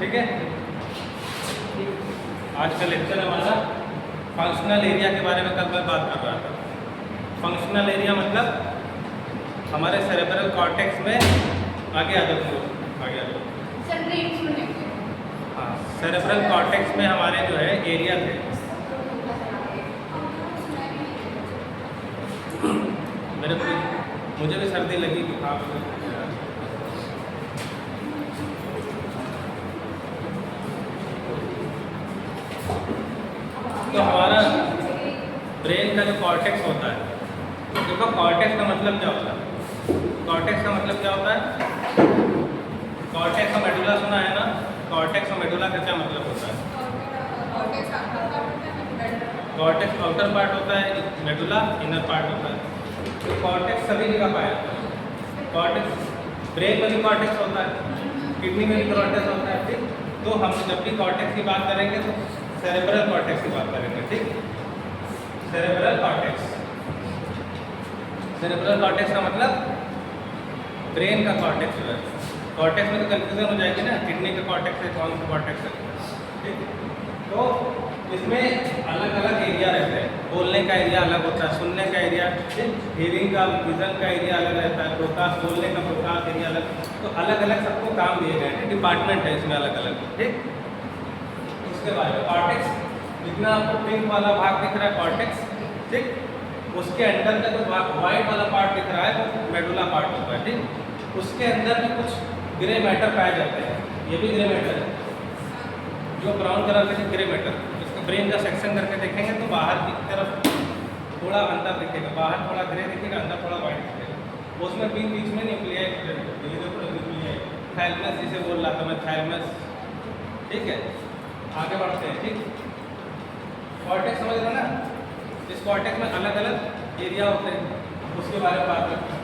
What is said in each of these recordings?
ठीक है। आज का लेक्चर हमारा फंक्शनल एरिया के बारे में कल मैं बात कर रहा था। फंक्शनल एरिया मतलब हमारे सेरेब्रल कॉर्टेक्स में आगे आ जाओ, आगे आ जाओ। हाँ, सेरेब्रल कॉर्टेक्स में हमारे जो है एरिया थे। मुझे भी सर्दी लगी कि आप तो हमारा ब्रेन का जो कॉर्टेक्स होता है, देखो कॉर्टेक्स का मतलब क्या होता है? कॉर्टेक्स का मतलब क्या होता है? कॉर्टेक्स और मेडुला सुना है ना? कॉर्टेक्स और मेडुला का क्या मतलब होता है? कॉर्टेक्स आउटर पार्ट होता है, मेडुला इनर पार्ट होता है। तो कॉर्टेक्स सभी जगह पाया जाता है। कॉर्टेक्स ब्रेन में भी कॉर्टेक्स होता है, किडनी में भी कॉर्टेक्स होता है। ठीक, तो हम जब भी कॉर्टेक्स की बात करेंगे तो सेरेब्रल कॉर्टेक्स की बात करेंगे। ठीक, सेरेब्रल कॉर्टेक्स, सेरेब्रल कॉर्टेक्स का मतलब ब्रेन का कॉर्टेक्स जो है। कॉर्टेक्स में तो कंफ्यूजन हो जाएगी ना, किडनी का कॉर्टेक्स है, कौन सा कॉर्टेक्स है। ठीक, तो इसमें अलग अलग एरिया रहते हैं। बोलने का एरिया अलग होता है, सुनने का एरिया, हियरिंग का, विजन का एरिया अलग रहता है, प्रोकास्ट, बोलने का प्रोकास्ट एरिया अलग। तो अलग अलग सबको काम दिए गए हैं, डिपार्टमेंट है इसमें अलग अलग। ठीक, उसके बाद कॉर्टेक्स, जितना आपको पिंक वाला भाग दिख रहा है कॉर्टेक्स, ठीक, उसके अंदर का जो व्हाइट वाला पार्ट दिख रहा है वो मेडुला पार्ट होता है। ठीक, उसके अंदर में कुछ ग्रे मैटर पाए जाते हैं, ये भी ग्रे मैटर है, जो ब्राउन कलर के ग्रे मैटर। इसका ब्रेन का सेक्शन करके देखेंगे तो बाहर की तरफ थोड़ा अंदर दिखेगा, बाहर थोड़ा ग्रे दिखेगा, अंदर थोड़ा वाइट दिखेगा। उसमें बीच में न्यूक्लियाई थैलेमस जिसे बोल रहा था मैं, थैलेमस। ठीक है, आगे बढ़ते हैं। ठीक, कॉर्टेक्स समझ रहे ना? इस कॉर्टेक्स में अलग अलग एरिया होते हैं, उसके बारे में बात करते हैं।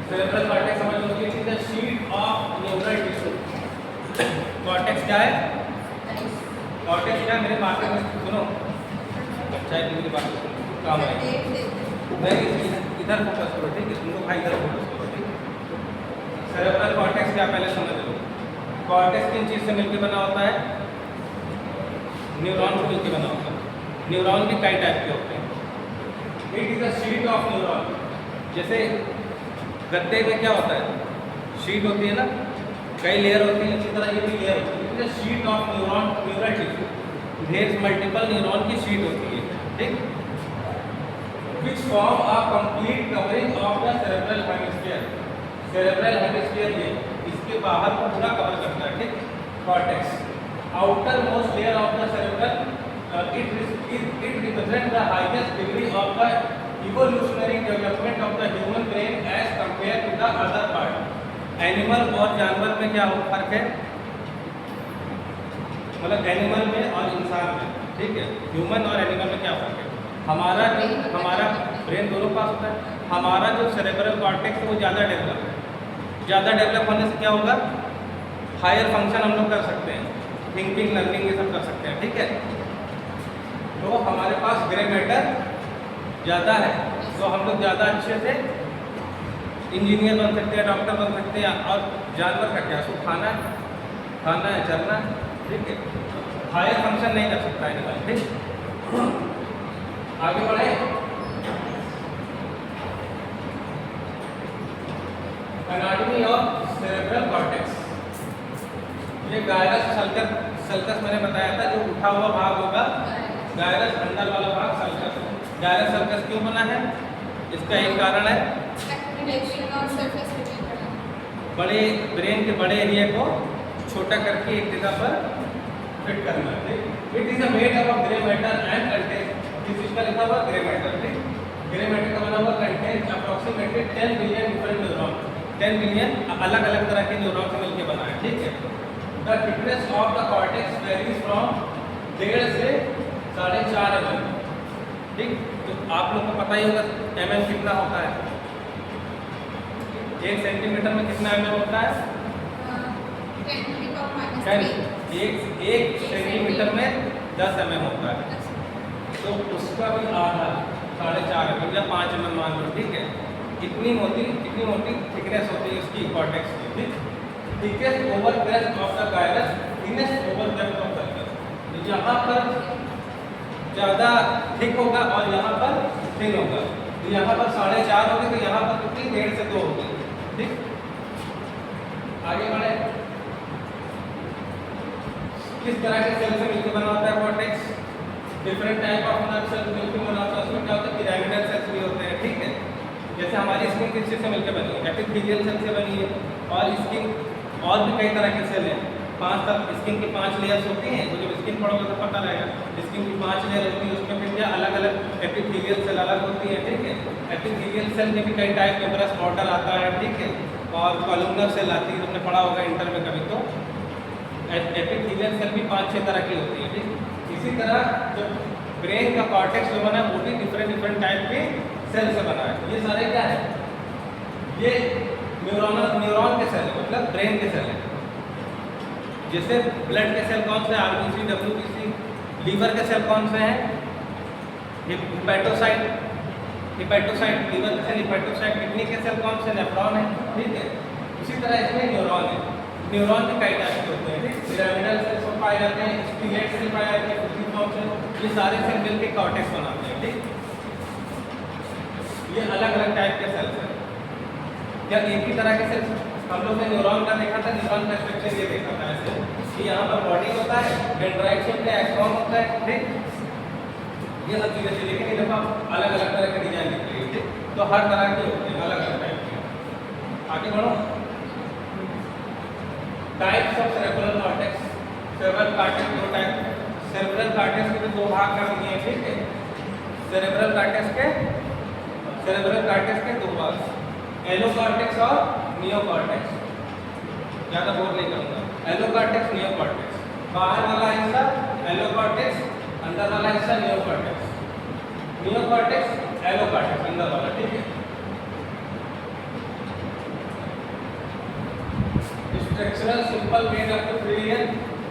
सेरेब्रल कॉर्टेक्स समझ लो कि it is the sheet of neural tissue. Cortex क्या है? कॉर्टेक्स क्या है? मेरे बात में सुनो, चाहे मेरी बात सुनो, काम आएगी। नहीं, इधर फोकस करो। ठीक है, तुमको भाई इधर फोकस करो। ठीक, सेरेब्रल कॉर्टेक्स क्या पहले समझ लो। कॉर्टेक्स किन चीज़ से मिलकर बना होता है? न्यूरॉन से मिलकर बना होता है। न्यूरॉन भी कई टाइप के होते हैं। It is a sheet of neuron. जैसे गद्दे में क्या होता है? शीट होती है ना, कई लेयर होती है, इसी तरह ये भी लेयर होती है। It is a sheet of neuron, neural tissue. ढेर मल्टीपल न्यूरॉन की शीट होती है। ठीक, which form a complete covering of the cerebral hemisphere. Cerebral hemisphere ये इसके बाहर को पूरा कवर करता है। ठीक, cortex outer most layer of the cerebral, it represents the highest degree of the evolutionary development of the human brain as compared to the other part. Animal और जानवर में क्या फर्क है? मतलब एनिमल में और इंसान में। ठीक है, ह्यूमन और एनिमल में क्या फर्क है? हमारा ब्रेन दोनों पास होता है। हमारा जो सेरेब्रल कॉर्टेक्स है वो ज़्यादा डेवलप है। ज़्यादा डेवलप होने से क्या होगा? हायर फंक्शन हम लोग कर सकते हैं, थिंकिंग, लर्निंग ये सब कर सकते हैं। ठीक है, तो हमारे पास ग्रे मैटर ज़्यादा है, तो हम लोग ज़्यादा अच्छे से इंजीनियर बन सकते हैं, डॉक्टर बन सकते हैं। और जानवर का क्या, उसको खाना है, चलना। ठीक है, हायर फंक्शन नहीं कर सकता एनिमल। ठीक, आगे बढ़े। Anatomy of cerebral cortex. ये गायरस सल्कस मैंने बताया था, जो उठा हुआ भाग होगा गायरस, अंदर वाला भाग सल्कस। गायरस सल्कस क्यों बना है? इसका एक कारण है बड़े ब्रेन के बड़े एरिया को छोटा करके एक जगह पर फिट करना है। It is a made up of grey matter and content. इसका लिखा हुआ ग्रे मैटर। ठीक, ग्रे मैटर का बना हुआ content approximately 10 billion different neuron. 10 billion अलग अलग तरह के न्यूरॉन से मिलकर बना है। ठीक है, the thickness of the cortex varies from 1.5 से 4.5 mm। ठीक, तो आप लोग को पता ही होगा mm कितना होता है। 1 सेंटीमीटर में कितना mm होता है? 1 सेंटीमीटर में 10 mm होता है। तो उसका भी आधा 4.5 mm या 5 mm मान लो। ठीक है, कितनी मोटी थिकनेस होती है इसकी कॉर्टेक्स की। ठीक, thickest over crest of the gyrus, thinnest over depth of sulcus. तो यहाँ पर ज़्यादा थिक होगा और यहाँ पर थिन होगा। तो यहाँ पर 4.5 होगी, तो यहाँ पर कितनी 1.5 से 2 होगी। ठीक, आगे बढ़े। किस तरह के सेल से मिलकर बना होता है cortex? Different type of nerve cell मिलकर बना होता है। उसमें क्या होता है, पिरामिडल सेल्स भी होते हैं। ठीक है, जैसे हमारी स्किन किस चीज़ से मिलकर बनी है? एपिथेलियल सेल से बनी है। और स्किन और भी कई तरह के सेल हैं। 5 तक स्किन की 5 लेयर्स होती हैं। तो जब स्किन पढ़ोगे तो पता रहेगा। स्किन की 5 लेयर होती है, उसमें फिर क्या अलग अलग एपिथेलियल सेल अलग होती है। ठीक है, एपिथेलियल सेल में भी कई टाइप के ब्रश मॉडल आता है। ठीक है, और कॉलमनर सेल आती है, तुमने पढ़ा होगा इंटर में कभी। तो एपिथेलियल सेल भी 5-6 तरह की होती है। ठीक, इसी तरह जो ब्रेन का कॉर्टेक्स जो बना है वो भी डिफरेंट टाइप के सेल से बना है। ये सारे क्या है? ये न्यूरॉन के सेल है, मतलब ब्रेन के सेल है। जैसे ब्लड के सेल कौन से? RBC, WBC. लीवर के सेल कौन से हैं? हिपैटोसाइट, लीवर के सेल हिपैटोसाइट। किडनी के सेल कौन से? नेफ्रॉन है। ठीक है, इसी तरह इसमें न्यूरॉन है। न्यूरॉन के कई टाइप के होते हैं। ठीक, पिरामिडल सेल्स पाए जाते हैं, स्पिलेट सेल पाए जाते हैं, फुसिफॉर्म सेल। ये सारे सेल मिलकर कॉर्टेक्स बनाते हैं। ठीक, ये अलग अलग टाइप के सेल्स हैं। क्या एक ही तरह के सेल्स? हम लोग ने न्यूरॉन का देखा था। न्यूरॉन का स्ट्रक्चर ये देखा था ऐसे कि यहाँ पर बॉडी होता है, डेंड्राइट शेप में एक्सॉन होता है। ठीक, ये सब चीज़ें थी, लेकिन ये देखो अलग अलग तरह के डिजाइन दिख रही है। ठीक, तो हर तरह के होते हैं, अलग अलग टाइप के। आगे बढ़ो। Types of cerebral cortex. Cerebral cortex 2 type. Cerebral cortex के 2 भाग कर दिए हैं। ठीक है, सेरेब्रल कॉर्टेक्स के 2 भाग, एलो कॉर्टेक्स और नियो कॉर्टेक्स। ज़्यादा बोर नहीं करूँगा। Allocortex, neocortex. बाहर वाला हिस्सा एलो कॉर्टेक्स, अंदर वाला हिस्सा neocortex. Neocortex, allocortex अंदर वाला। ठीक है, structural simple made up to 3 layer.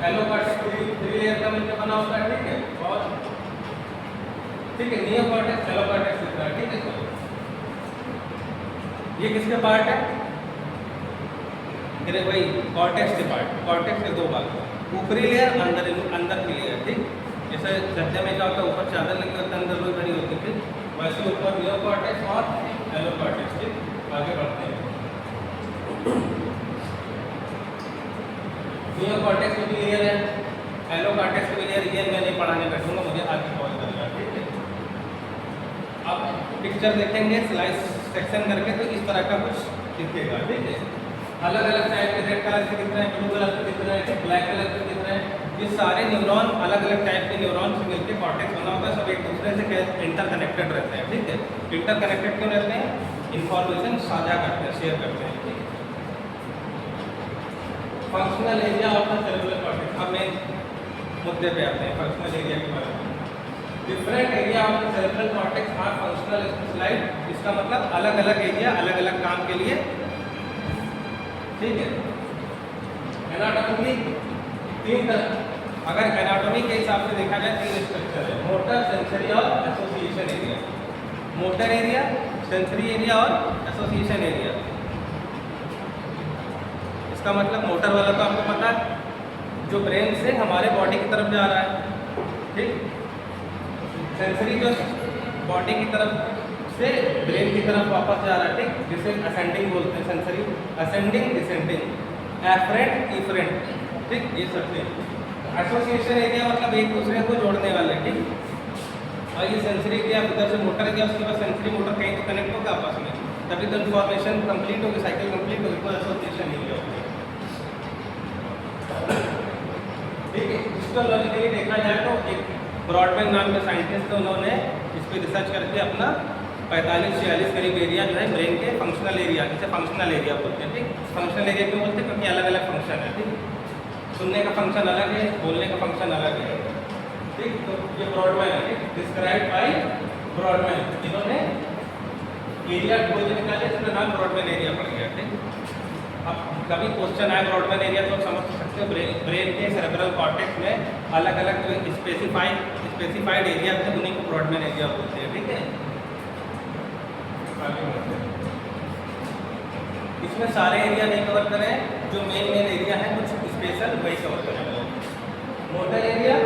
Allocortex 3 layer का मिलकर बना होता है। ठीक है, और ठीक है, नियो कॉर्टेक्स, एलो कॉर्टेक्स दिख रहा है। ठीक है, तो ये किसके पार्ट है? अरे भाई कॉर्टेक्स के पार्ट। कॉर्टेक्स के 2 भाग, ऊपरी लेयर, अंदर की लेयर। ठीक, जैसे गद्दे में क्या होता है, ऊपर चादर लगी होती है, अंदर लोई भरी होती है। वैसे ऊपर नियो कॉर्टेक्स और एलो कॉर्टेक्स। ठीक, आगे बढ़ते हैं। नियो कॉर्टेक्स में भी लेयर है, एलो कॉर्टेक्स में भी लेयर। ये मैं नहीं पढ़ाने बैठूंगा, मुझे आगे कॉल करना। ठीक है, अब पिक्चर देखेंगे स्लाइस सेक्शन करके, तो इस तरह का कुछ दिखेगा। ठीक है, अलग अलग टाइप के रेड कलर के दिख रहे हैं, ब्लू कलर के दिख रहे हैं, ब्लैक कलर के दिख रहे हैं। ये सारे न्यूरॉन अलग अलग टाइप के न्यूरॉन से मिलकर कॉर्टेक्स बना होता है। सब एक दूसरे से इंटरकनेक्टेड रहते हैं। ठीक है, इंटरकनेक्टेड क्यों रहते हैं? इंफॉर्मेशन साझा करते हैं, शेयर करते हैं। ठीक, functional area of the cerebral cortex. अब मेन मुद्दे पे आते हैं, फंक्शनल एरिया के बारे में। Different area of the cerebral cortex are functional specialized. इसका मतलब अलग अलग एरिया अलग अलग काम के लिए। ठीक है, एनाटॉमी 3 तरह। अगर एनाटॉमी के हिसाब से देखा जाए 3 स्ट्रक्चर है, मोटर, सेंसरी और association area. Motor area, sensory area और एसोसिएशन एरिया। इसका मतलब मोटर वाला तो आपको पता है, जो ब्रेन से हमारे बॉडी की तरफ जा रहा है। ठीक, सेंसरी जो बॉडी की तरफ से ब्रेन की तरफ वापस जा रहा है। ठीक, जिसे असेंडिंग बोलते हैं। Sensory ascending, descending, afferent, efferent. ठीक, ये सब थे। एसोसिएशन एरिया मतलब एक दूसरे को जोड़ने वाले। ठीक, और ये सेंसरी एरिया उधर से मोटर गया, उसके बाद सेंसरी मोटर कहीं तो कनेक्ट होगा आपस में, तभी तो इन्फॉर्मेशन कंप्लीट होगी, साइकिल कंप्लीट होगी, तो एसोसिएशन एरिया होगी। ठीक है, हिस्टोलॉजिकली देखा जाए तो एक ब्रॉडमैन नाम के साइंटिस्ट थे, उन्होंने इस पर रिसर्च करके अपना 45-46 करीब एरिया जो है ब्रेन के फंक्शनल एरिया, जिसे फंक्शनल एरिया बोलते हैं। ठीक, फंक्शनल एरिया क्यों बोलते हैं? क्योंकि अलग अलग फंक्शन है। ठीक, सुनने का फंक्शन अलग है, बोलने का फंक्शन अलग है। ठीक, तो ये ब्रॉडमैन है, डिस्क्राइब बाय ब्रॉडमैन। इन्होंने एरिया खोज निकाले, इसका नाम ब्रॉडमैन एरिया पड़ गया। ठीक, अब कभी क्वेश्चन आए ब्रॉडमैन एरिया तो समझ सकते हो, ब्रेन के सेरेब्रल कॉर्टेक्स में अलग अलग जो स्पेसिफाइड एरिया थे उन्हीं को ब्रॉडमैन एरिया बोलते हैं। ठीक है, इसमें सारे एरिया नहीं कवर करें, जो मेन एरिया है कुछ स्पेशल वही कवर करें। मोटर एरिया,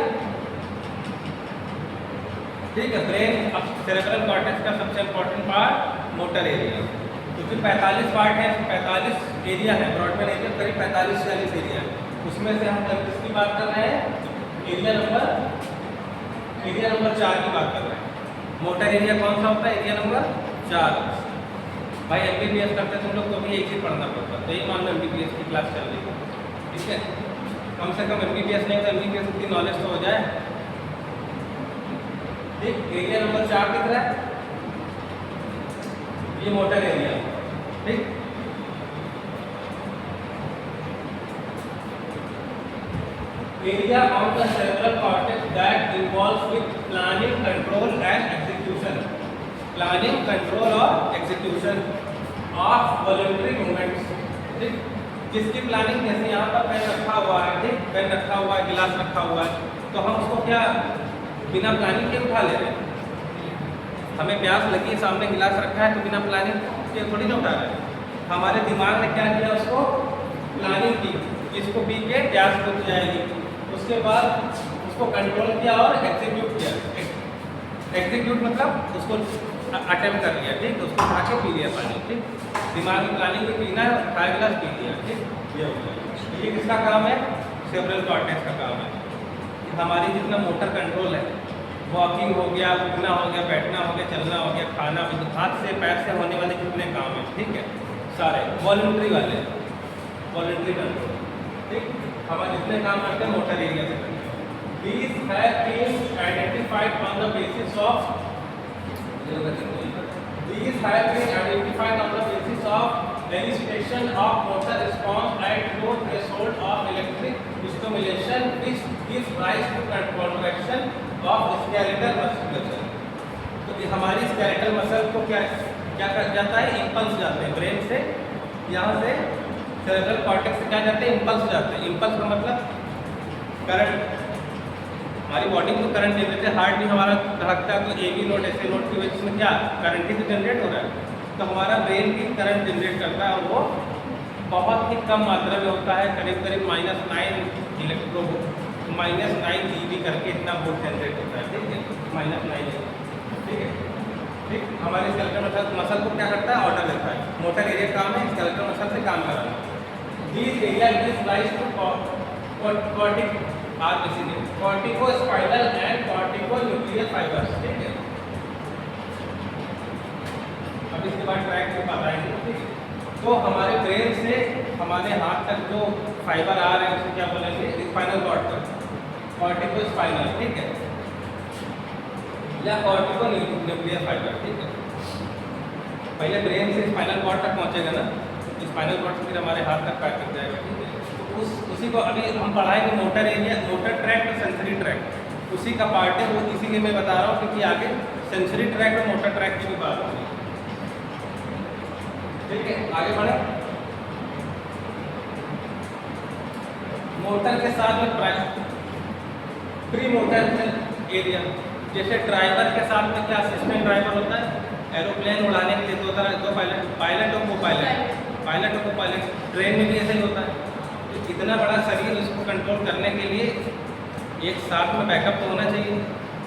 ठीक है। ब्रेन अब सेरेब्रल कॉर्टेक्स का सबसे इंपॉर्टेंट पार्ट मोटर एरिया, क्योंकि 45 पार्ट है, 45 एरिया है, ब्रॉडबैंड एरिया करीब 45-46 एरिया है। उसमें से हम किसकी बात कर रहे हैं? एरिया नंबर 4 की बात कर रहे हैं। मोटर एरिया कौन सा होता है? Area number 4। भाई MBBS करते तुम लोग तो भी एक ही पढ़ना पड़ता, तो यही मान लो MBBS की क्लास चल रही है, ठीक है। कम से कम MBBS नहीं तो MBBS की नॉलेज तो हो जाए, ठीक। एरिया नंबर 4 दिख रहा है, ये मोटर एरिया, ठीक। Area of the cerebral cortex that involves with planning, control and execution, planning, control और एग्जीक्यूशन ऑफ वॉलंटरी मूवमेंट्स, ठीक। जिसकी प्लानिंग, जैसे यहाँ पर पेन रखा हुआ है, ठीक, पेन रखा हुआ है, गिलास रखा हुआ है, तो हम उसको क्या बिना प्लानिंग के उठा ले रहे हैं। हमें प्यास लगी, सामने गिलास रखा है, तो बिना प्लानिंग के थोड़ी ना उठा रहे हैं। हमारे दिमाग ने क्या किया, उसको प्लानिंग की, इसको पी के प्यास बुझ जाएगी, उसके बाद उसको कंट्रोल किया और एग्जीक्यूट किया। एग्जीक्यूट मतलब उसको अटेम्प्ट कर लिया, ठीक, उसको उठा के पी लिया पानी, ठीक। दिमाग की प्लानिंग में पीना है, उठाया गिलास पी लिया, ठीक। ये हो गया। ये किसका काम है? सेरेब्रल कॉर्टेक्स का काम है। हमारी जितना मोटर कंट्रोल है, वॉकिंग हो गया, उठना हो गया, बैठना हो गया, चलना हो गया, खाना, हाथ से पैर से होने वाले जितने काम हैं, ठीक है, सारे वॉलंटरी वाले, वॉलंटरी कंट्रोल, ठीक। हमारे जितने काम करते हैं मोटर एरिया से करते हैं। These have been identified on the basis of elicitation of motor response at low threshold of electric stimulation, which gives rise to contraction of skeletal musculature। तो ये हमारी स्केलेटल मसल को क्या कर जाता है? इम्पल्स जाते हैं ब्रेन से, यहाँ से सेरेब्रल कॉर्टेक्स से क्या जाते हैं? इम्पल्स जाते हैं। इम्पल्स का मतलब करंट, हमारी बॉडी में तो करंट जनरेट है, हार्ट भी हमारा धड़कता है, तो AB नोड SL नोड की वजह से क्या करंट ही तो जनरेट हो रहा है। तो हमारा ब्रेन भी करंट जनरेट करता है, और वो बहुत ही कम मात्रा में होता है, करीब करीब -9 इलेक्ट्रो -9 EV करके इतना वोल्ट जनरेट होता है, ठीक है, -9, ठीक है, ठीक। हमारे स्केलेटल मसल को क्या करता है? ऑर्डर देता है। मोटर एरिया काम है स्केलेटल मसल से काम कराना। This area gives rise to corticospinal and corticonuclear fibres, ठीक है। अब इसके बाद ट्रैक पे बताएंगे, ठीक है। तो हमारे ब्रेन से हमारे हाथ तक जो फाइबर आ रहे हैं उसे क्या बोलेंगे? स्पाइनल कॉर्ड तक, कॉर्टिकोस्पाइनल, ठीक है, या कॉर्टिकोन्यूक्लियर फाइबर, ठीक है। पहले ब्रेन से स्पाइनल कॉर्ड तक पहुंचेगा ना, स्पाइनल कॉर्ड से फिर हमारे हाथ तक पैक कर जाएगा, ठीक है। उसी को अभी हम पढ़ाएंगे मोटर एरिया, मोटर ट्रैक और सेंसरी ट्रैक उसी का पार्ट है, वो इसीलिए मैं बता रहा हूँ क्योंकि आगे सेंसरी ट्रैक और मोटर ट्रैक की भी बात होगी, ठीक है। आगे बढ़े। मोटर के साथ में प्री मोटर एरिया, जैसे ड्राइवर के साथ में क्या असिस्टेंट ड्राइवर होता है, एरोप्लेन उड़ाने के लिए दो पायलट और को पायलट, ट्रेन में भी ऐसा ही होता है। इतना बड़ा शरीर, उसको कंट्रोल करने के लिए एक साथ में बैकअप तो होना चाहिए,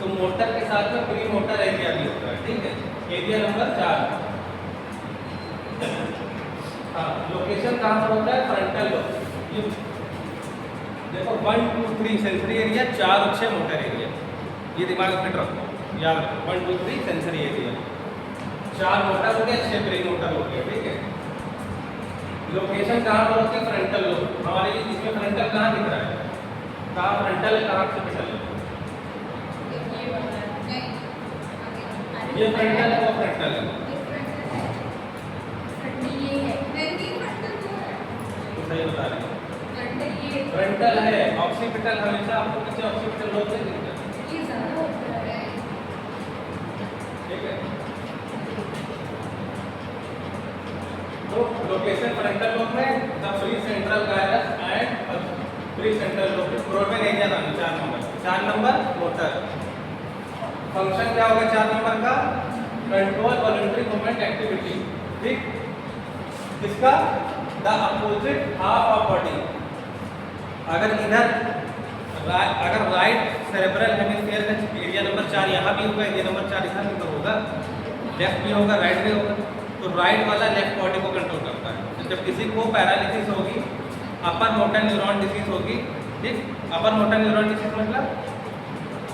तो मोटर के साथ में प्री मोटर एरिया भी होता है, ठीक है। एरिया नंबर 4, हाँ, लोकेशन कहाँ पर होता है? Frontal lobe. ये देखो 1 2 3 सेंसरी एरिया, 4 और 6 मोटर एरिया, ये दिमाग में फिट रखो, याद रखो। 1 2 3 सेंसरी एरिया, 4 मोटर हो गया, 6 प्री मोटर हो गया, ठीक है। लोकेशन कहाँ पर होती है? Frontal lobe. हमारे इसमें फ्रंटल कहाँ दिख रहा है? कहाँ फ्रंटल है, कहाँ कैपिटल है? ये फ्रंटल है, वो फ्रंटल है, तो सही बता रहे हैं। फ्रंटल है, ऑक्सीपिटल हमेशा आपको पीछे ऑक्सीपिटल लोब से दिखता है, ठीक है। तो लोकेशन फ्रंटल लोब में the pre central gyrus and pre central lobe, broadband area था 4 नंबर मोटर। फंक्शन क्या होगा 4 नंबर का? कंट्रोल वॉलंटरी मूवमेंट एक्टिविटी, ठीक। किसका? The opposite half of body. अगर इधर अगर राइट सेरेब्रल हेमिस्फीयर का एरिया नंबर 4 यहाँ भी होगा, एरिया नंबर 4 इधर भी होगा, लेफ्ट भी होगा, राइट भी होगा, तो राइट वाला लेफ्ट बॉडी को कंट्रोल करता है। तो जब किसी को पैरालिसिस होगी, अपर मोटर न्यूरॉन डिसीज होगी, ठीक, अपर मोटर न्यूरॉन डिसीज मतलब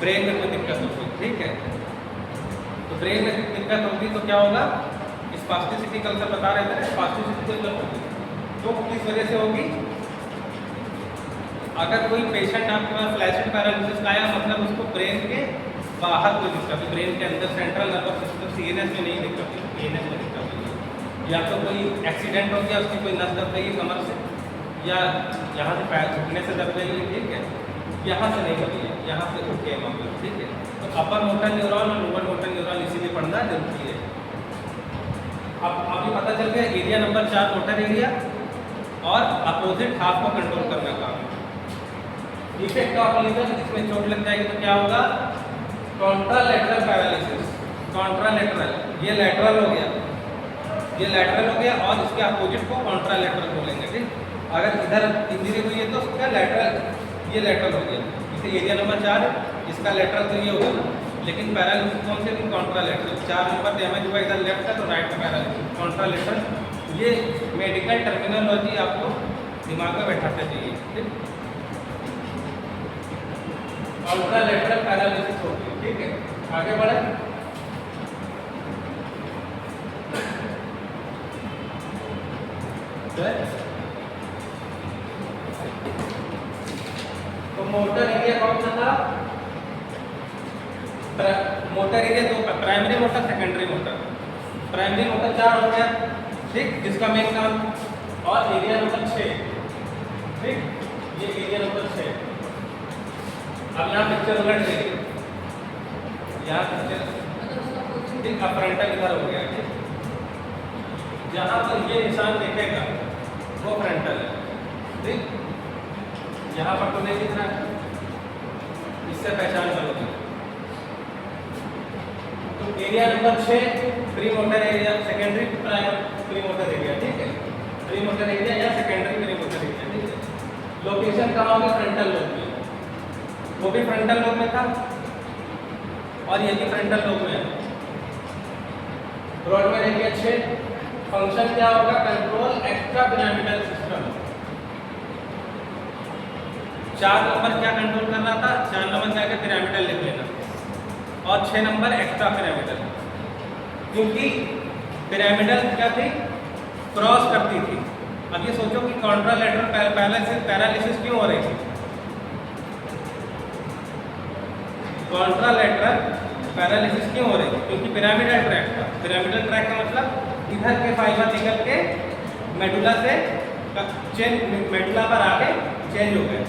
ब्रेन में कोई दिक्कत होगी, ठीक है, तो ब्रेन में दिक्कत होगी तो क्या होगा? स्पास्टिसिटी कल से बता रहे थे, स्पास्टिसिटी कल होगी तो किस वजह से होगी? अगर कोई पेशेंट आपके पास फ्लैशिंग पैरालिसिस आया, मतलब उसको ब्रेन के बाहर कोई दिक्कत है, ब्रेन के अंदर सेंट्रल नर्वस सिस्टम सीएनएस में नहीं दिक्कत है, सीएनएस में दिक्कत है, या तो कोई एक्सीडेंट हो गया, उसकी कोई नस दब गई कमर से, या यहाँ से पैर घुटने से दब गई है, ठीक है, यहाँ से नहीं दबी है, यहाँ से उठ गए मामला, ठीक है, तो अपर मोटर न्यूरॉन और लोअर मोटर न्यूरॉन इसीलिए पढ़ना जरूरी है। अब अभी पता चल गया एरिया नंबर 4 मोटर एरिया और अपोजिट हाफ को कंट्रोल करने का। इफेक्ट ऑफ लीजन, इसमें चोट लग जाएगी तो क्या होगा? Contralateral paralysis. कॉन्ट्रालैटरल, ये लैटरल हो गया, ये लैटरल हो गया और इसके अपोजिट को कॉन्ट्रालैटरल बोलेंगे, ठीक। अगर इधर इंजरी हुई है तो उसका लैटरल, ये लैटरल हो गया, इसे एरिया नंबर 4 है, इसका लैटरल तो ये होगा ना, लेकिन पैरालिसिस कौन से? कॉन्ट्रालैटरल। 4 नंबर डैमेज हुआ इधर लेफ्ट का तो राइट का पैरालिसिस, कॉन्ट्रालैटरल। ये मेडिकल टर्मिनोलॉजी आपको दिमाग में बैठाते चाहिए, ठीक। कॉन्ट्रालैटरल पैरालिसिस होती है, ठीक है, आगे बढ़े। तो मोटर एरिया कौन सा था? मोटर एरिया दो, primary motor, secondary motor. Primary motor 4 हो गया, ठीक, जिसका मेन काम, और एरिया नंबर 6, ठीक, ये एरिया नंबर 6। अब यहाँ पिक्चर उलट गई, यहाँ पिक्चर, ठीक, अब फ्रंटल इधर हो गया, ठीक, जहाँ पर ये निशान देखेगा वो फ्रंटल है, ठीक, यहाँ पर तो नहीं दिख रहा है, इससे पहचान करोगे। तो area number 6 pre motor area, secondary pre motor area, ठीक है, प्री मोटर एरिया या सेकेंडरी प्री मोटर एरिया, ठीक है। लोकेशन कहाँ होगी? फ्रंटल लोब में, वो भी फ्रंटल लोब में था और ये भी फ्रंटल लोब में है। ब्रॉडमैन एरिया 6, फंक्शन क्या होगा? Control extra pyramidal system. 4 number क्या कंट्रोल करना था? 4 नंबर जाकर पिरामिडल लिख लेना और 6 नंबर एक्स्ट्रा पिरामिडल, क्योंकि पिरामिडल क्या थी? क्रॉस करती थी। अब ये सोचो कि कॉन्ट्रालैटरल पैरालिसिस क्यों हो रही थी? कॉन्ट्रालैटरल पैरालिसिस क्यों हो रही थी? क्योंकि पिरामिडल ट्रैक था। पिरामिडल ट्रैक का मतलब इधर के फाइबर निकल के मेडुला से चेंज, मेडुला पर आके चेंज हो गए,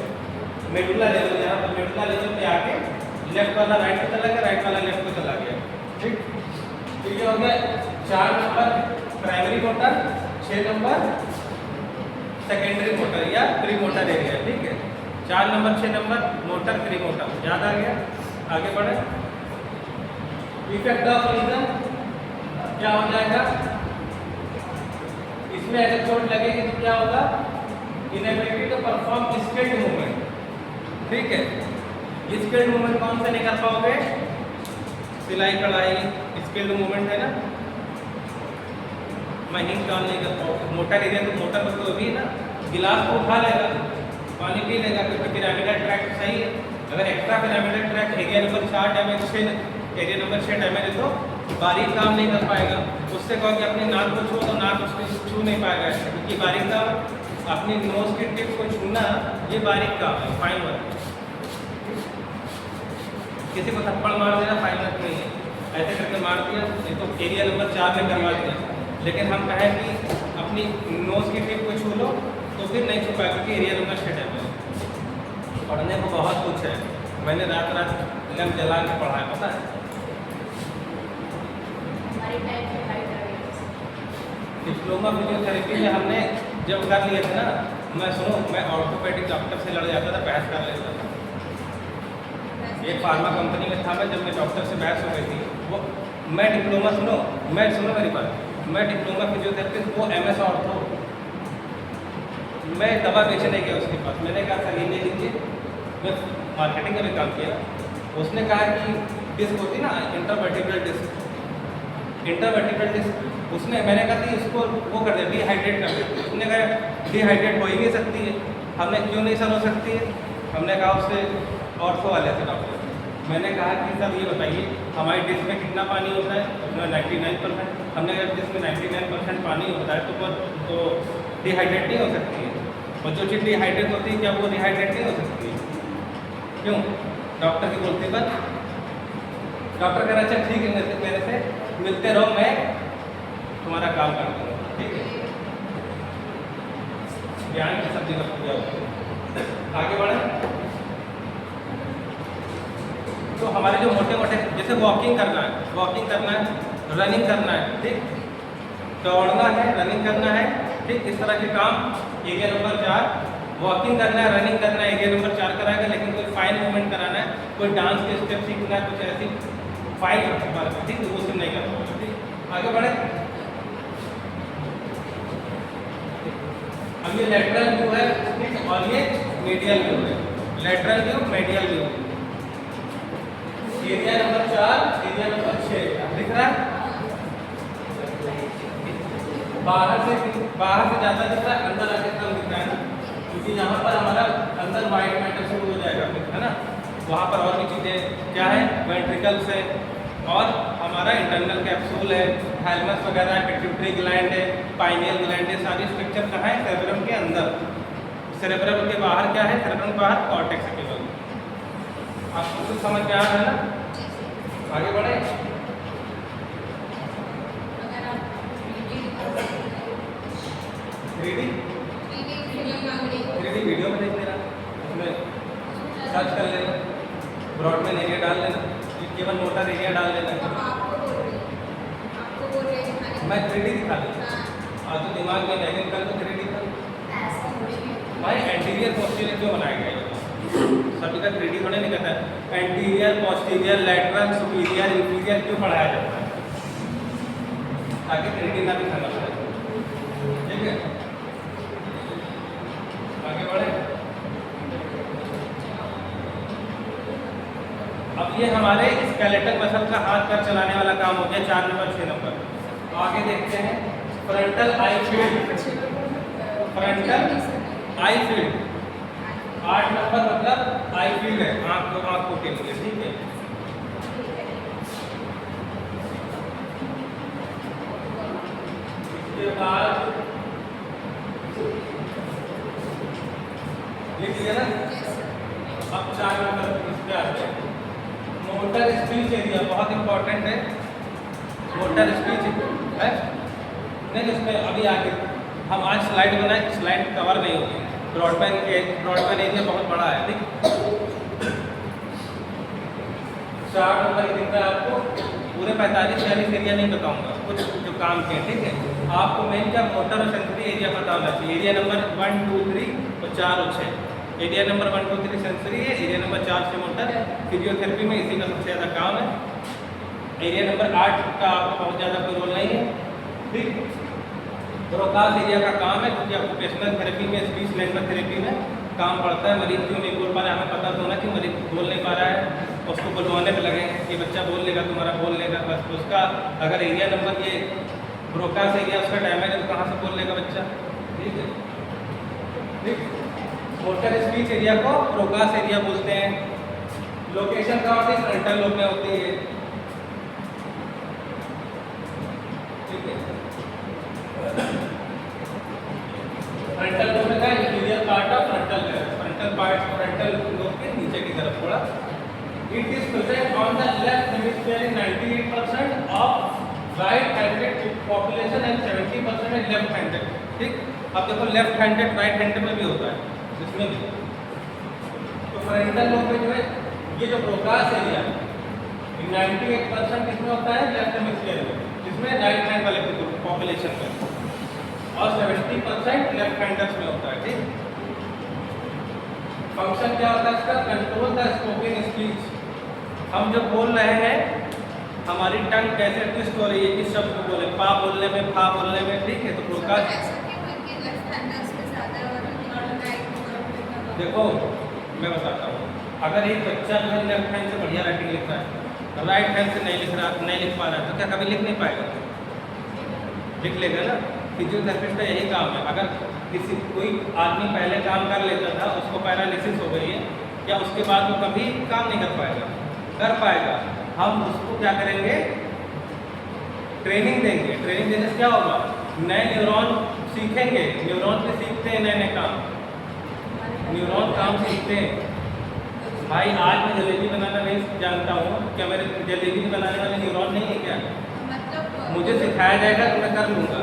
मेडुला लेवल, यहाँ पर मेडुला लेवल पे आके लेफ्ट वाला राइट को चला गया, राइट वाला लेफ्ट को चला गया, ठीक। तो ये हो गया 4 number primary motor, 6 number secondary motor या प्री मोटर एरिया, ठीक है। 4 number 6 number motor pre motor, याद आ गया? आगे बढ़े। इफेक्ट ऑफ लीजन क्या हो जाएगा? इसमें अगर चोट लगेगी तो क्या होगा? Inability to perform skilled movement, ठीक है। स्किल्ड मूवमेंट कौन से नहीं कर पाओगे? सिलाई कढ़ाई स्किल्ड मूवमेंट है ना, महीन काम नहीं कर पाओगे। मोटर एरिया तो मोटर पर तो भी ना, गिलास को उठा लेगा, पानी पी लेगा, क्योंकि पिरामिडल ट्रैक सही है। अगर extra pyramidal track area number 4 damage, 6 area number 6 damage है तो बारीक काम नहीं कर पाएगा। उससे कहो कि अपनी नाक को छू तो नाक उसको छू नहीं पाएगा, क्योंकि बारीक काम अपनी नोज की टिप को छूना ये बारीक काम है, फाइन वर्क। किसी को थप्पड़ मार देना फाइन वर्क नहीं है, ऐसे करके मार दिया ये तो एरिया नंबर 4 में करवा दिया। लेकिन हम कहें कि अपनी नोज की टिप को छू लो तो फिर नहीं छू पाएगा, क्योंकि एरिया नंबर 6 डैमेज। पढ़ने को बहुत कुछ है, मैंने रात लैंप जला के पढ़ा है, पता है। डिप्लोमा फिजियोथेरेपी में हमने जब कर लिए थे ना, मैं ऑर्थोपेडिक डॉक्टर से लड़ जाता था, बहस कर लेता था। एक फार्मा कंपनी में था मैं, जब मैं डॉक्टर से बहस हो गई थी, वो मैं डिप्लोमा सुनो मेरी बात, मैं डिप्लोमा फिजियोथेरेपिस्ट, वो MS ऑर्थो। मैं दवा बेचने गया उसके पास, मैंने कहा सर ये ले लीजिए, मैं मार्केटिंग का भी काम किया। उसने कहा कि डिस्क होती ना इंटरवर्टिब्रल डिस्क, इंटरवर्टिब्रल डिस्क, उसने मैंने कहा कि इसको वो कर दिया, डिहाइड्रेट कर दिया। उसने कहा डिहाइड्रेट हो ही नहीं सकती है। हमने क्यों नहीं सर हो सकती है, हमने कहा उससे ऑर्थो वाले से डॉक्टर, मैंने कहा कि सर ये बताइए हमारी डिस्क में कितना पानी होता है, उसमें 99%। हमने कहा डिस्क में 99% पानी होता है तो डिहाइड्रेट नहीं हो सकती है, और जो चीज़ डिहाइड्रेट होती है क्या वो डिहाइड्रेट नहीं हो सकती है? क्यों? डॉक्टर की बोलते पर डॉक्टर कह रहा अच्छा ठीक है, मेरे से मिलते रहो, मैं तुम्हारा काम कर दूँगा, ठीक है। ज्ञान की सब जगह पूजा होती है। आगे बढ़े तो हमारे जो मोटे मोटे जैसे वॉकिंग करना है, रनिंग करना है, ठीक, दौड़ना है, रनिंग करना है, ठीक, इस तरह के काम एरिया नंबर 4। वॉकिंग करना है, रनिंग करना है, एरिया नंबर 4 कराएगा। लेकिन कोई फाइन मूवमेंट कराना है, कोई डांस के स्टेप सीखना है, कुछ ऐसी फाइन बात है, ठीक, वो सिर्फ नहीं कर पाएगा, ठीक। आगे बढ़े। अब ये लेटरल व्यू है, ठीक, और ये मीडियल व्यू है। Lateral view, medial view, area number 4, area number 6 दिख रहा है। बाहर से ज़्यादा दिख रहा है, अंदर आके कम दिख रहा है ना, क्योंकि यहाँ पर हमारा अंदर वाइट मैटर शुरू हो जाएगा, है ना। वहाँ पर और भी चीज़ें क्या है, वेंट्रिकल्स है, और हमारा इंटरनल कैप्सूल है, थैलेमस वगैरह है, पिट्यूटरी ग्लैंड है, पाइनियल ग्लैंड है। सारी स्ट्रक्चर कहाँ है? सेरेब्रम के अंदर। सेरेब्रम के बाहर क्या है? सेरेब्रम के बाहर कॉर्टेक्स के बगल। आपको कुछ समझ में आ रहा है ना? आगे बढ़े। थ्री डी वीडियो में देख लेना, उसमें सर्च कर लेना, ब्रॉडबैंड एरिया डाल लेना, केवल मोटर एरिया डाल लेना। मैं 3D दिखा दूँ, हाँ तो दिमाग में लेकिन कल तो 3D था भाई। एंटीरियर पोस्टीरियर क्यों बनाया गया है? सभी का 3D थोड़े नहीं कहता है। Anterior, posterior, lateral, superior, inferior क्यों पढ़ाया जाता है? ताकि 3D ना भी समझ आए, ठीक है। आगे बढ़े। अब ये हमारे स्केलेटल मसल का हाथ पैर चलाने वाला काम हो गया 4 नंबर 6 नंबर। आगे देखते हैं फ्रंटल आई फील्ड। फ्रंटल आई फील्ड 8 नंबर मतलब आई फील्ड है, आंखों के लिए, ठीक है। इसके बाद लिख लिया ना। अब 4 नंबर इस पे आते हैं, मोटर स्पीच एरिया, बहुत इंपॉर्टेंट है। मोटर स्पीच है नहीं, इसमें अभी आगे हम आज स्लाइड बनाए, स्लाइड कवर नहीं होगी। ब्रॉडबैंड एरिया बहुत बड़ा है, ठीक। 4 नंबर दिख रहा है आपको। पूरे 45-46 एरिया नहीं बताऊंगा, कुछ जो काम के, ठीक है। आपको मेन क्या मोटर और सेंसरी एरिया पता होना चाहिए। एरिया नंबर 1, 2, 3 और 4 और 6। एरिया नंबर 1, 2, 3 सेंसरी है, एरिया नंबर 4 से मोटर। फिजियोथेरेपी में इसी का सबसे ज़्यादा काम है। एरिया नंबर 8 का आपको बहुत ज़्यादा कोई रोल नहीं है, ठीक। ब्रोकास एरिया का काम है, क्योंकि ऑक्यूपेशनल थेरेपी में, स्पीच लैंग्वेज थेरेपी में काम पड़ता है। मरीज क्यों नहीं बोल पा रहा है, हमें पता तो होना कि मरीज बोल नहीं पा रहा है, उसको बुलवाने पे लगे कि बच्चा बोल लेगा, तुम्हारा बोल लेगा। बस उसका अगर एरिया नंबर ये ब्रोकास एरिया उसका डैमेज है तो कहाँ से बोल लेगा बच्चा, ठीक है, ठीक। मोटर स्पीच एरिया को ब्रोकास एरिया बोलते हैं। लोकेशन कहाँ होती है? फ्रंटल लोब में होती है, ठीक है। फ्रंटल लोब में क्या है? इंटीरियर पार्ट ऑफ फ्रंटल है। फ्रंटल पार्ट फ्रंटल लोब के नीचे की तरफ थोड़ा। It is present on the left hemisphere in 98% of right handed population and 70% in left handed, ठीक। अब देखो लेफ्ट हैंडेड राइट हैंडेड में भी होता है, इसमें भी। तो फ्रंटल लोब में जो है ये जो ब्रोकास एरिया 98% इसमें होता है लेफ्ट हेमिस्फीयर में, जिसमें राइट हैंड वाले पॉपुलेशन में, और 70% लेफ्ट हैंडर्स में होता है, ठीक। फंक्शन क्या होता है इसका? Control the spoken speech. हम जो बोल रहे हैं हमारी टंग कैसे ट्विस्ट हो रही है, किस शब्द को बोले, पा बोलने में, फा बोलने में, ठीक है। तो प्रोकास्ट, देखो मैं बताता हूँ, अगर एक बच्चा जो है लेफ्ट हैंड से बढ़िया राइटिंग लिखता है, राइट हैंड से नहीं लिख पा रहा है, तो क्या कभी लिख नहीं पाएगा? लिख लेगा ना। फिजियोथेरेपिस्ट का यही काम है। अगर कोई आदमी पहले काम कर लेता था, उसको पैरालिसिस हो गई है, या उसके बाद वो कभी काम नहीं कर पाएगा? कर पाएगा। हम उसको क्या करेंगे? ट्रेनिंग देंगे। ट्रेनिंग देने से क्या होगा? नए न्यूरॉन सीखेंगे। न्यूरॉन से सीखते हैं नए नए काम, न्यूरॉन काम सीखते हैं। भाई आज मैं जलेबी बनाना नहीं जानता हूँ, क्या मेरे जलेबी बनाने वाले न्यूरॉन नहीं है क्या? मुझे सिखाया जाएगा तो मैं कर लूँगा।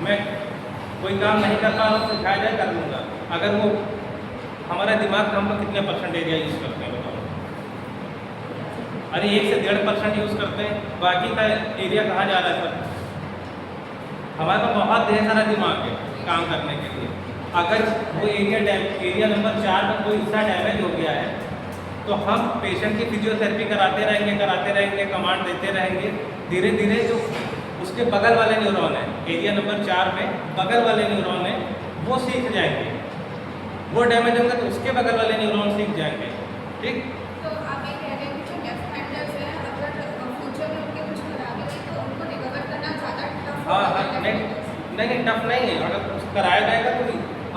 मैं कोई काम नहीं कर पा रहा हूँ, सिखाया जाए कर लूँगा। अगर वो हमारा दिमाग का हम लोग कितने परसेंट एरिया यूज़ करते हैं बताओ? अरे 1 से 1.5% यूज़ करते हैं, बाकी का एरिया कहाँ जा रहा है सर? हमारे पास बहुत ढेर सारा दिमाग है काम करने के लिए। अगर वो एरिया नंबर 4 में कोई हिस्सा डैमेज हो गया है, तो हम पेशेंट की फिजियोथेरेपी कराते रहेंगे, कमांड देते रहेंगे। धीरे धीरे जो उसके बगल वाले न्यूरॉन है, एरिया नंबर 4 में बगल वाले न्यूरॉन है, वो सीख जाएंगे। वो डैमेज होगा तो उसके बगल वाले न्यूरॉन सीख जाएंगे। ठीक। तो आप ये कह रहे हैं कि जो लेफ्ट हैंडर्स हैं, अगर फ्यूचर में उनके कुछ खराबी हुई तो उनको रिकवर करना ज़्यादा टफ हाँ होगा? हाँ, नहीं टफ नहीं है। अगर कुछ कराया जाएगा तो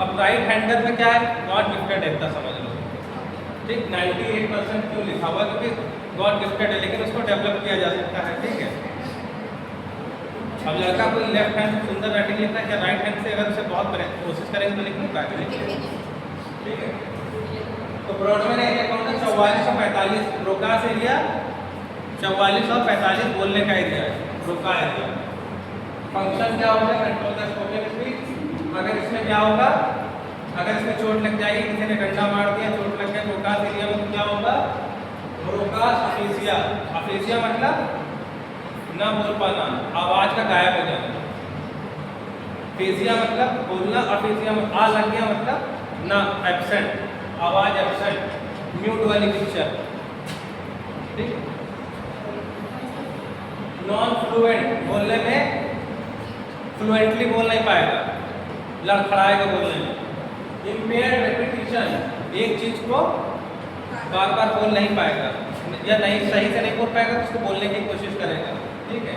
अब राइट हैंडर में क्या है? गॉड गिफ्टेड है, इतना समझ लो। ठीक, 98% क्यों लिखा हुआ? क्योंकि गॉड गिफ्टेड है, लेकिन उसको डेवलप किया जा सकता है। ठीक है। अब लड़का कोई लेफ्ट हैंड से सुंदर राइटिंग लिखता है, क्या राइट हैंड से अगर उसे बहुत कोशिश करेंगे तो लिख नहीं पाएगा? ठीक है। तो ब्रॉडमैन एरिया कौन सा? 44 और 45। ब्रोकास एरिया 44 और 45 बोलने का एरिया है, ब्रोका एरिया। फंक्शन क्या होगा? Control the spoken speech. अगर इसमें क्या होगा? अगर इसमें चोट लग जाएगी, किसी ने डंडा मार दिया, चोट लग गया ब्रोकास एरिया में, तो क्या होगा? Broca's AfrAsia. अफेसिया मतलब ना बोल पाना, आवाज का गायब हो जाना। फेसिया मतलब बोलना, अफेसिया में आ लग गया मतलब ना, एब्सेंट, आवाज एब्सेंट, म्यूट वाली पिक्चर। ठीक। नॉन फ्लुएंट, बोलने में फ्लुएंटली बोल नहीं पाएगा, लड़खड़ाएगा बोलने में। इम्पेयर्ड रेपिटेशन, एक चीज को बार बार बोल नहीं पाएगा, या नहीं सही से नहीं बोल पाएगा तो उसको बोलने की कोशिश करेगा। ठीक है।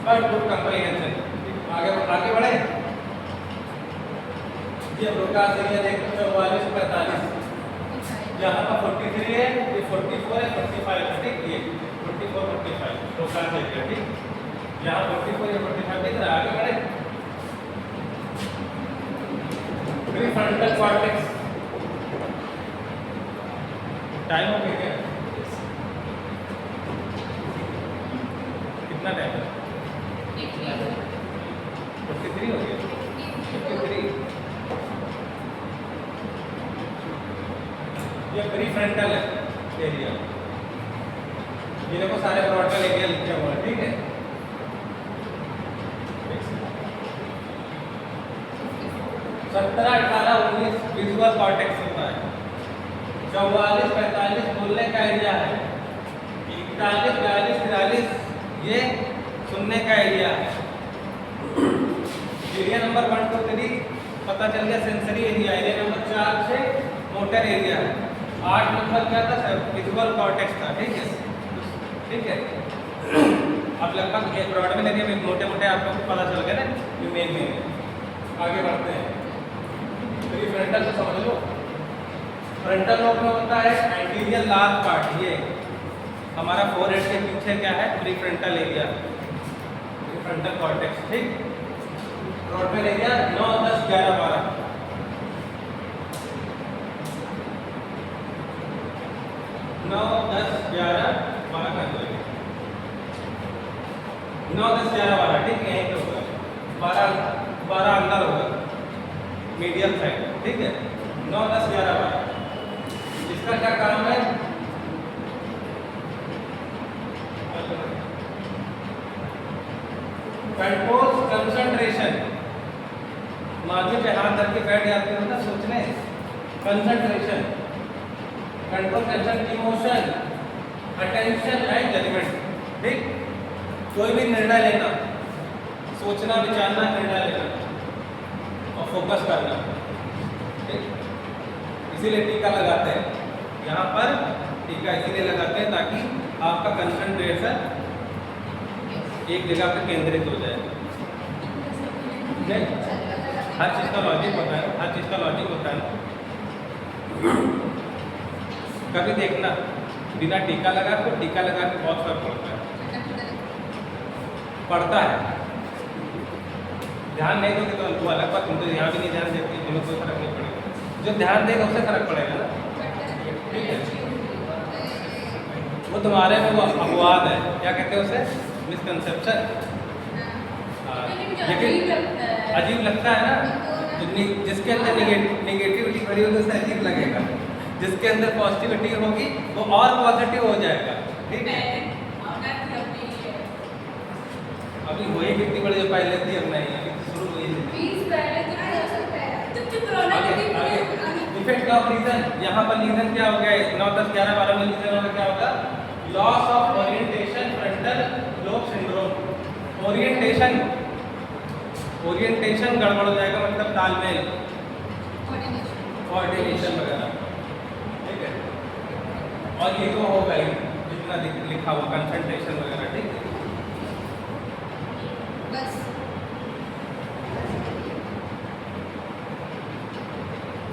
But good comprehension. आगे बढ़े। ये ब्रोकास एरिया देखो 44 से 45। यहाँ पर 43 है, ये 44 है, 45 है। ठीक, ये 44 45 ब्रोकास एरिया। ठीक, यहाँ 44 या 45 दिख रहा है। आगे बढ़े। Prefrontal cortex. टाइम हो गया? कितना टाइम है? 43 हो गया। 53। ये प्रीफ्रंटल एरिया, ये देखो सारे फ्रंटल एरिया लिखे हुए हैं। ठीक है। 17 18 19 विजुअल कॉर्टेक्स होता है। 44 45 बोलने का एरिया है। 41 42 43 ये सुनने का एरिया है। एरिया नंबर 1 2 3 पता चल गया, सेंसरी एरिया। एरिया नंबर 4 से मोटर एरिया है। 8 नंबर क्या था? विजुअल कॉर्टेक्स था। ठीक है। ठीक है। अब लगभग ब्रॉडमैन एरिया में मोटे मोटे आप लोगों को पता चल गया ना, ये मेन है। आगे बढ़ते हैं। प्रीफ्रंटल को समझ लो। फ्रंटल लोब में होता है एंटीरियर लार्ज पार्ट, ये हमारा फोरहेड के पीछे क्या है? Prefrontal area, prefrontal cortex. ठीक। Brodmann area 9 10 11 12। 9 10 11 12 कर दो। 9 10 11 12। ठीक है, यहीं पे होगा। 12 अंदर होगा, मीडियम साइड। ठीक है। 9 10 11 12। इसका क्या काम है? Control concentration. माथे पे हाथ रख के बैठ जाते हो ना सोचने। Concentration, control consent emotion, attention and judgement. ठीक, कोई भी निर्णय लेना, सोचना विचारना, निर्णय लेना और फोकस करना। ठीक, इसीलिए टीका लगाते हैं। यहाँ पर टीका इसीलिए लगाते हैं ताकि आपका कंसंट्रेशन एक जगह पर केंद्रित हो जाए। नहीं, हर चीज़ का लॉजिक होता है, हर चीज़ का लॉजिक होता है। कभी देखना बिना टीका लगा तो टीका लगा के बहुत फर्क पड़ता है, पड़ता है। ध्यान नहीं दोगे तो वो अलग बात, तुम तो यहाँ भी नहीं ध्यान देती, तुम्हें कोई फर्क नहीं पड़ेगा। जो ध्यान देगा उससे फर्क पड़ेगा ना। ठीक है, वो तुम्हारे में वो अपवाद है, क्या कहते हैं उसे, मिसकंसेप्शन। लेकिन अजीब लगता है ना, जिसके अंदर निगेटिविटी भरी होगी उसे अजीब लगेगा, जिसके अंदर पॉजिटिविटी होगी वो और पॉजिटिव हो जाएगा। ठीक है, अभी हुई कितनी बड़ी जो पहले थी अब नहीं, अभी शुरू हुई थी। इफेक्ट ऑफ रीजन, यहाँ पर रीजन क्या हो गया, 9, 10, 11, 12 में रीजन होगा, क्या होगा, loss of orientation, frontal lobe syndrome. Orientation गड़बड़ हो जाएगा, मतलब तालमेल, कोऑर्डिनेशन वगैरह। ठीक है, और ये तो होगा ही जितना लिखा हुआ कंसंट्रेशन वगैरह। ठीक है,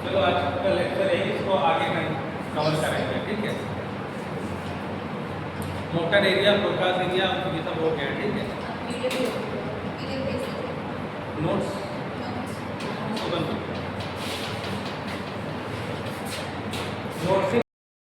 चलो आज का लेक्चर है, इसको आगे कवर करेंगे। ठीक है, मोटर एरिया, फोकस एरिया, ये सब हो गया। ठीक है, नोट्स नोट्स